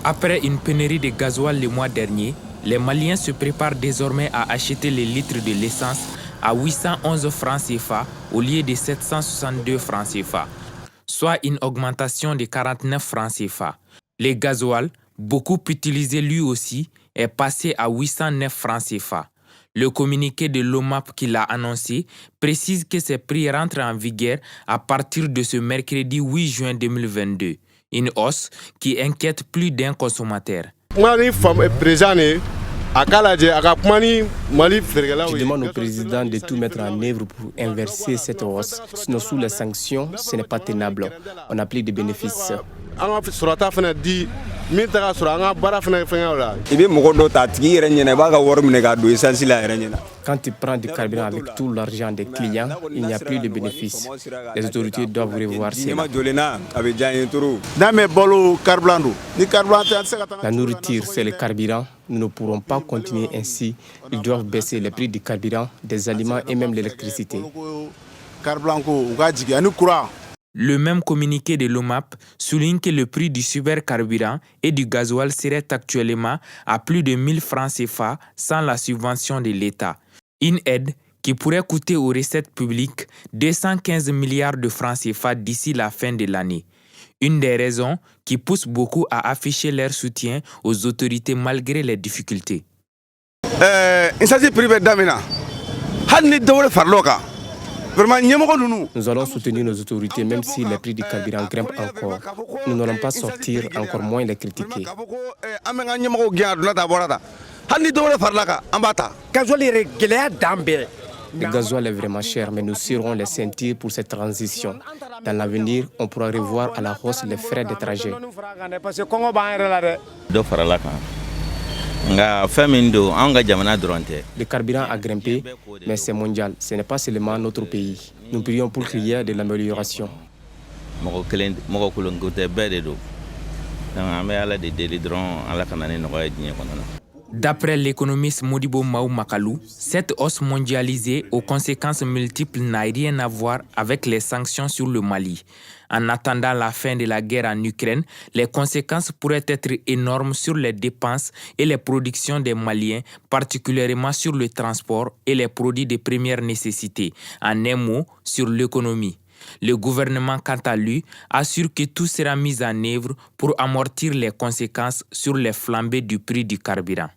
Après une pénurie de gasoil le mois dernier, les Maliens se préparent désormais à acheter les litres de l'essence à 811 francs CFA au lieu de 762 francs CFA, soit une augmentation de 49 francs CFA. Le gasoil, beaucoup utilisé lui aussi, est passé à 809 francs CFA. Le communiqué de l'OMAP qui l'a annoncé précise que ces prix rentrent en vigueur à partir de ce mercredi 8 juin 2022. Une hausse qui inquiète plus d'un consommateur. Je demande au président de tout mettre en œuvre pour inverser cette hausse. Sinon, sous les sanctions, ce n'est pas tenable. On n'a plus de bénéfices. Quand tu prends du carburant avec tout l'argent des clients, il n'y a plus de bénéfices. Les autorités doivent revoir cela. La nourriture, c'est le carburant. Nous ne pourrons pas continuer ainsi. Ils doivent baisser les prix du carburant, des aliments et même l'électricité. Le même communiqué de l'OMAP souligne que le prix du supercarburant et du gasoil serait actuellement à plus de 1000 francs CFA sans la subvention de l'État. Une aide qui pourrait coûter aux recettes publiques 215 milliards de francs CFA d'ici la fin de l'année. Une des raisons qui pousse beaucoup à afficher leur soutien aux autorités malgré les difficultés. Nous allons soutenir nos autorités même si les prix du carburant grimpent encore. Nous n'allons pas sortir, encore moins les critiquer. Le gasoil est vraiment cher, mais nous serrons les ceintures pour cette transition. Dans l'avenir, on pourra revoir à la hausse les frais de trajet. Le carburant a grimpé, mais c'est mondial. Ce n'est pas seulement notre pays. Nous prions pour qu'il y ait de l'amélioration. D'après l'économiste Modibo Maou Makalou, cette hausse mondialisée aux conséquences multiples n'a rien à voir avec les sanctions sur le Mali. En attendant la fin de la guerre en Ukraine, les conséquences pourraient être énormes sur les dépenses et les productions des Maliens, particulièrement sur le transport et les produits de première nécessité. En un mot, sur l'économie. Le gouvernement, quant à lui, assure que tout sera mis en œuvre pour amortir les conséquences sur les flambées du prix du carburant.